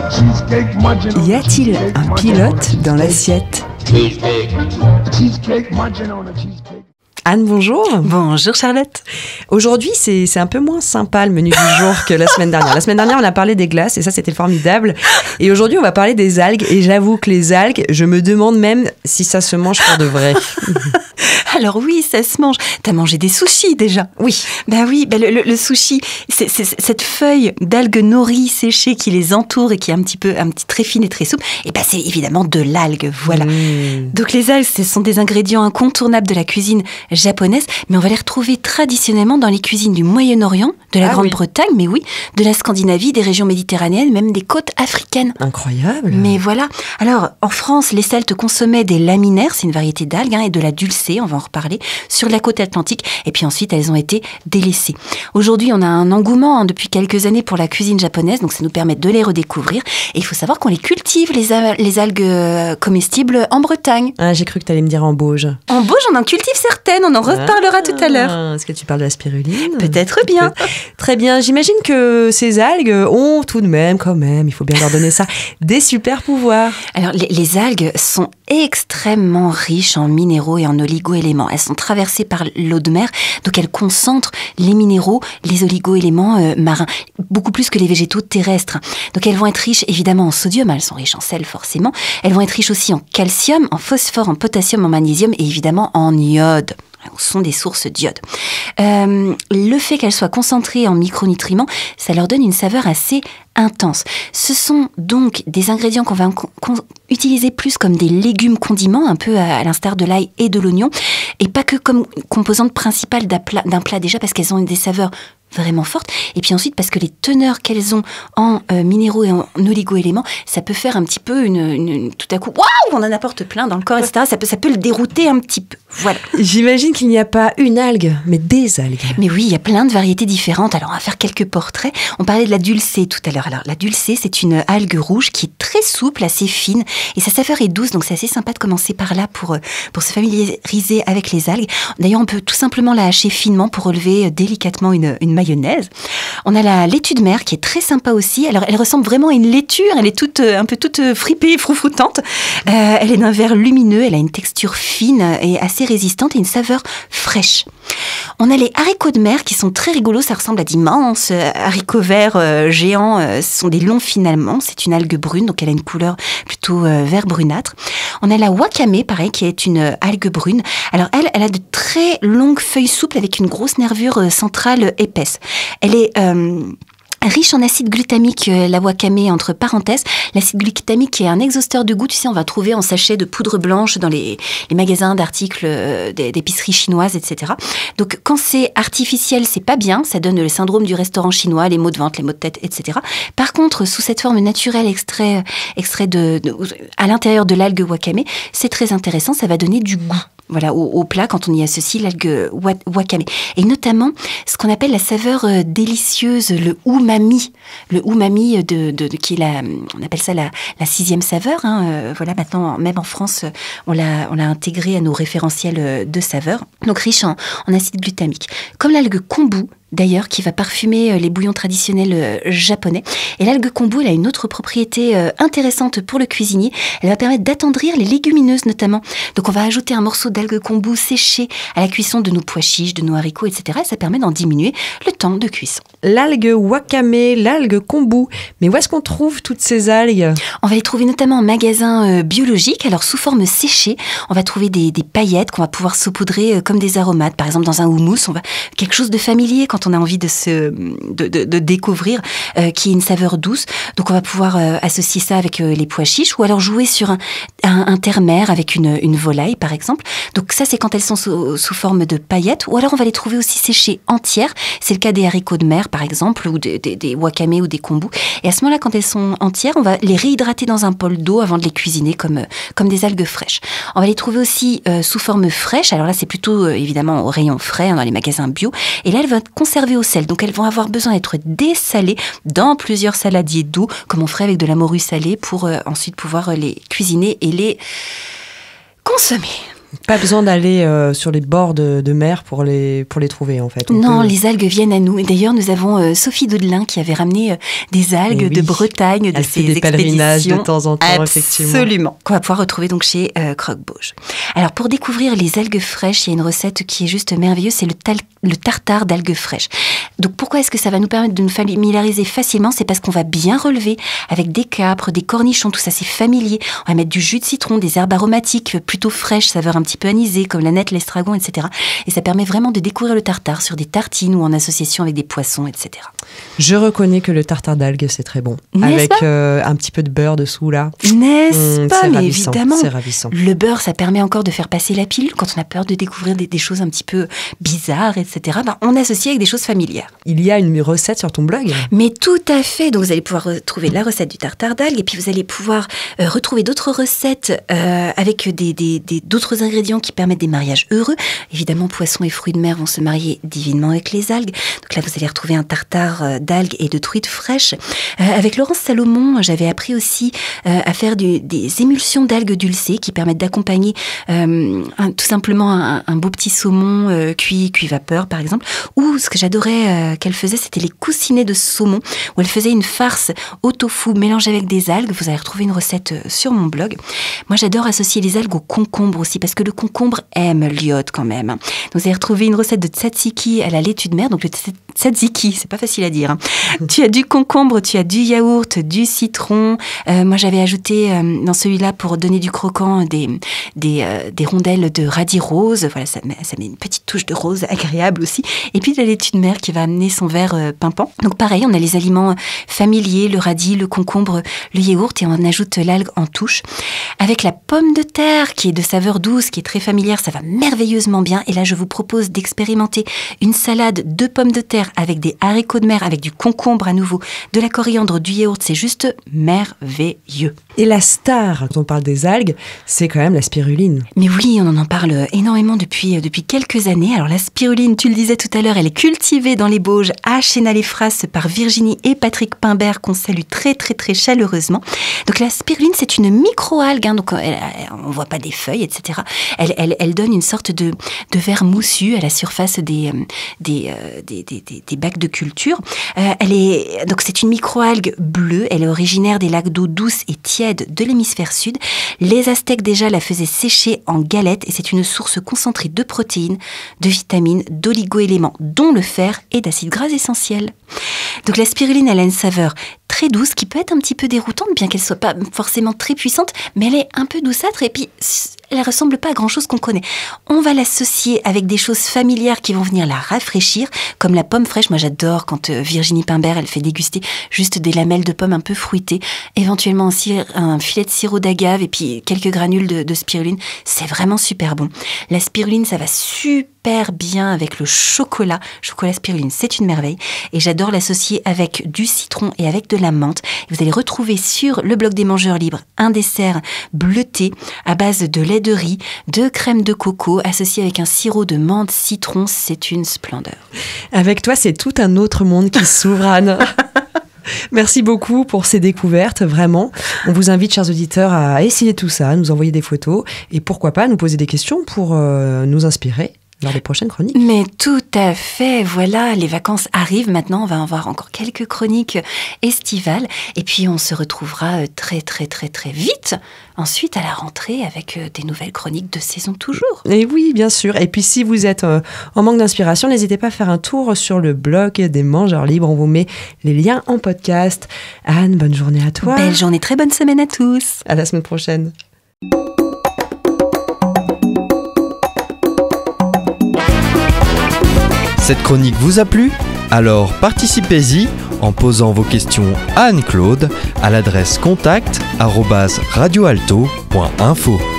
Y a-t-il un pilote dans l'assiette? Anne, bonjour. Bonjour Charlotte. Aujourd'hui, c'est un peu moins sympa le menu du jour que la semaine dernière. La semaine dernière, on a parlé des glaces et ça, c'était formidable. Et aujourd'hui, on va parler des algues. Et j'avoue que les algues, je me demande même si ça se mange pour de vrai. Alors oui, ça se mange. T'as mangé des sushis déjà? Oui. Le sushi, c'est cette feuille d'algues nori séchée qui les entoure et qui est un petit très fine et très souple. Et c'est évidemment de l'algue, voilà. Donc les algues, ce sont des ingrédients incontournables de la cuisine japonaise, mais on va les retrouver traditionnellement dans les cuisines du Moyen-Orient, de la Grande-Bretagne, mais oui, de la Scandinavie, des régions méditerranéennes, même des côtes africaines. Incroyable. Mais voilà. Alors, en France, les Celtes consommaient des laminaires, c'est une variété d'algues, et de la dulcée, on va en reparler, sur la côte atlantique. Et puis ensuite, elles ont été délaissées. Aujourd'hui, on a un engouement depuis quelques années pour la cuisine japonaise, donc ça nous permet de les redécouvrir. Et il faut savoir qu'on les cultive, les algues comestibles, en Bretagne. Ah, j'ai cru que tu allais me dire en Bauge. En Bauge, on en cultive certaines, on en reparlera tout à l'heure. Est-ce que tu parles de la spiruline? Peut-être bien. Très bien, j'imagine que ces algues ont tout de même, il faut bien leur donner ça, des super pouvoirs. Alors, les algues sont extrêmement riches en minéraux et en oligo-éléments. Elles sont traversées par l'eau de mer, donc elles concentrent les minéraux, les oligo-éléments marins, beaucoup plus que les végétaux terrestres. Donc elles vont être riches évidemment en sodium, elles sont riches en sel forcément. Elles vont être riches aussi en calcium, en phosphore, en potassium, en magnésium et évidemment en iode. Ce sont des sources d'iode. Le fait qu'elles soient concentrées en micronutriments, ça leur donne une saveur assez intense. Ce sont donc des ingrédients qu'on va utiliser plus comme des légumes condiments, un peu à l'instar de l'ail et de l'oignon, et pas que comme composante principale d'un plat déjà parce qu'elles ont des saveurs vraiment fortes, et puis ensuite parce que les teneurs qu'elles ont en minéraux et en oligo-éléments, ça peut faire un petit peu tout à coup, waouh, on en apporte plein dans le corps, etc. Ça peut le dérouter un petit peu. Voilà. J'imagine qu'il n'y a pas une algue, mais des algues. Mais oui, il y a plein de variétés différentes. Alors, on va faire quelques portraits. On parlait de la dulcée tout à l'heure. Alors, la dulcée, c'est une algue rouge qui est très souple, assez fine, et sa saveur est douce, donc c'est assez sympa de commencer par là pour se familiariser avec les algues. D'ailleurs, on peut tout simplement la hacher finement pour relever délicatement une mayonnaise. On a la laitue de mer qui est très sympa aussi. Alors, elle ressemble vraiment à une laitue. Elle est un peu toute fripée, froufroutante. Elle est d'un vert lumineux. Elle a une texture fine et assez résistante et une saveur fraîche. On a les haricots de mer qui sont très rigolos. Ça ressemble à d'immenses haricots verts géants. Ce sont des longs finalement. C'est une algue brune, donc elle a une couleur plutôt vert brunâtre. On a la wakame, pareil, qui est une algue brune. Alors elle a de très longues feuilles souples avec une grosse nervure centrale épaisse. Elle est riche en acide glutamique, la wakame entre parenthèses. L'acide glutamique est un exhausteur de goût. Tu sais, on va trouver en sachet de poudre blanche dans les magasins d'articles d'épicerie chinoise, etc. Donc, quand c'est artificiel, c'est pas bien. Ça donne le syndrome du restaurant chinois, les maux de ventre, les maux de tête, etc. Par contre, sous cette forme naturelle extrait à l'intérieur de l'algue wakame, c'est très intéressant. Ça va donner du goût. Voilà, au plat, quand on y associe l'algue wakame. Et notamment, ce qu'on appelle la saveur délicieuse, le umami. Le umami, qui est on appelle ça la sixième saveur. Voilà, maintenant, même en France, on l'a intégré à nos référentiels de saveurs. Donc, riche en acide glutamique. Comme l'algue kombu, d'ailleurs, qui va parfumer les bouillons traditionnels japonais. Et l'algue kombu, elle a une autre propriété intéressante pour le cuisinier. Elle va permettre d'attendrir les légumineuses, notamment. Donc, on va ajouter un morceau d'algue kombu séché à la cuisson de nos pois chiches, de nos haricots, etc. Et ça permet d'en diminuer le temps de cuisson. L'algue wakame, l'algue kombu. Mais où est-ce qu'on trouve toutes ces algues? On va les trouver notamment en magasin biologique. Alors, sous forme séchée, on va trouver des paillettes qu'on va pouvoir saupoudrer comme des aromates. Par exemple, dans un houmous, quelque chose de familier quand on a envie de découvrir, qui est une saveur douce. Donc, on va pouvoir associer ça avec les pois chiches ou alors jouer sur un terre-mer avec une volaille, par exemple. Donc, ça, c'est quand elles sont sous forme de paillettes. Ou alors, on va les trouver aussi séchées entières. C'est le cas des haricots de mer, par exemple, ou des wakame ou des kombu. Et à ce moment-là, quand elles sont entières, on va les réhydrater dans un bol d'eau avant de les cuisiner comme des algues fraîches. On va les trouver aussi sous forme fraîche. Alors là, c'est plutôt évidemment au rayon frais, dans les magasins bio. Et là, elles vont être conservées au sel. Donc, elles vont avoir besoin d'être dessalées dans plusieurs saladiers d'eau, comme on ferait avec de la morue salée, pour ensuite pouvoir les cuisiner et les consommer. Pas besoin d'aller sur les bords de mer pour les trouver, en fait. Non, les algues viennent à nous. Et d'ailleurs, nous avons Sophie Daudelin qui avait ramené des algues de Bretagne, de ses des pèlerinages de temps en temps, effectivement. Absolument. Qu'on va pouvoir retrouver donc chez Croque-Bauge. Alors, pour découvrir les algues fraîches, il y a une recette qui est juste merveilleuse, c'est le tartare d'algues fraîches. Donc, pourquoi est-ce que ça va nous permettre de nous familiariser facilement? C'est parce qu'on va bien relever avec des capres, des cornichons, tout ça, c'est familier. On va mettre du jus de citron, des herbes aromatiques plutôt fraîches, saveur un petit peu anisée, comme la nette, l'estragon, etc. Et ça permet vraiment de découvrir le tartare sur des tartines ou en association avec des poissons, etc. Je reconnais que le tartare d'algues, c'est très bon. Avec un petit peu de beurre dessous, là. N'est-ce pas? Mais ravissant, évidemment, c'est ravissant. Le beurre, ça permet encore de faire passer la pilule quand on a peur de découvrir des choses un petit peu bizarres, etc. On associe avec des choses familières. Il y a une recette sur ton blog? Mais tout à fait. Donc, vous allez pouvoir retrouver la recette du tartare d'algues et puis vous allez pouvoir retrouver d'autres recettes avec d'autres ingrédients qui permettent des mariages heureux. Évidemment, poissons et fruits de mer vont se marier divinement avec les algues. Donc là, vous allez retrouver un tartare d'algues et de truites fraîches. Avec Laurence Salomon, j'avais appris aussi à faire des émulsions d'algues dulcées qui permettent d'accompagner tout simplement un beau petit saumon cuit vapeur, par exemple. Ou ce que j'adorais qu'elle faisait, c'était les coussinets de saumon, où elle faisait une farce au tofu mélangée avec des algues. Vous allez retrouver une recette sur mon blog. Moi, j'adore associer les algues au concombre aussi, parce que le concombre aime l'iode quand même. Donc, vous allez retrouver une recette de tzatziki à la laitue de mer. Donc, le tzatziki, c'est pas facile à dire. Hein. Tu as du concombre, tu as du yaourt, du citron. Moi, j'avais ajouté dans celui-là, pour donner du croquant, des rondelles de radis rose. Voilà, ça met une petite touche de rose agréable aussi. Et puis, de la laitue de mer qui va amener son verre pimpant. Donc, pareil, on a les aliments familiers, le radis, le concombre, le yaourt, et on ajoute l'algue en touche. Avec la pomme de terre, qui est de saveur douce, qui est très familière, ça va merveilleusement bien. Et là, je vous propose d'expérimenter une salade de pommes de terre avec des haricots de mer, avec du concombre à nouveau, de la coriandre, du yaourt. C'est juste merveilleux. Et la star, quand on parle des algues, c'est quand même la spiruline. Mais oui, on en parle énormément depuis quelques années. Alors la spiruline, tu le disais tout à l'heure, elle est cultivée dans les Bauges à Chénal-les-Frasses par Virginie et Patrick Pimbert, qu'on salue très très très chaleureusement. Donc la spiruline, c'est une micro-algue, hein, donc on voit pas des feuilles, etc. Elle donne une sorte de verre moussu à la surface des bacs de culture. Donc c'est une micro-algue bleue, elle est originaire des lacs d'eau douce et tiède de l'hémisphère sud. Les Aztèques déjà la faisaient sécher en galettes et c'est une source concentrée de protéines, de vitamines, d'oligo-éléments, dont le fer et d'acides gras essentiels. Donc la spiruline, elle a une saveur très douce qui peut être un petit peu déroutante, bien qu'elle soit pas forcément très puissante, mais elle est un peu douceâtre et puis elle ressemble pas à grand chose qu'on connaît. On va l'associer avec des choses familières qui vont venir la rafraîchir, comme la pomme fraîche. Moi j'adore quand Virginie Pimbert, elle fait déguster juste des lamelles de pommes un peu fruitées, éventuellement aussi un filet de sirop d'agave et puis quelques granules de spiruline. C'est vraiment super bon. La spiruline, ça va super bien avec le chocolat spiruline, c'est une merveille. Et j'adore l'associer avec du citron et avec de la menthe. Et vous allez retrouver sur le blog des Mangeurs Libres un dessert bleuté à base de lait de riz, de crème de coco associé avec un sirop de menthe citron. C'est une splendeur. Avec toi, c'est tout un autre monde qui s'ouvre, Anne. Merci beaucoup pour ces découvertes, vraiment. On vous invite, chers auditeurs, à essayer tout ça, à nous envoyer des photos et pourquoi pas nous poser des questions pour nous inspirer lors des prochaines chroniques. Mais tout à fait, voilà, les vacances arrivent maintenant, on va avoir encore quelques chroniques estivales et puis on se retrouvera très très très très vite ensuite à la rentrée avec des nouvelles chroniques de saison toujours. Et oui, bien sûr. Et puis si vous êtes en manque d'inspiration, n'hésitez pas à faire un tour sur le blog des Mangeurs Libres, on vous met les liens en podcast. Anne, bonne journée à toi. Belle journée, très bonne semaine à tous. À la semaine prochaine. Cette chronique vous a plu ? Alors participez-y en posant vos questions à Anne-Claude à l'adresse contact@radioalto.info.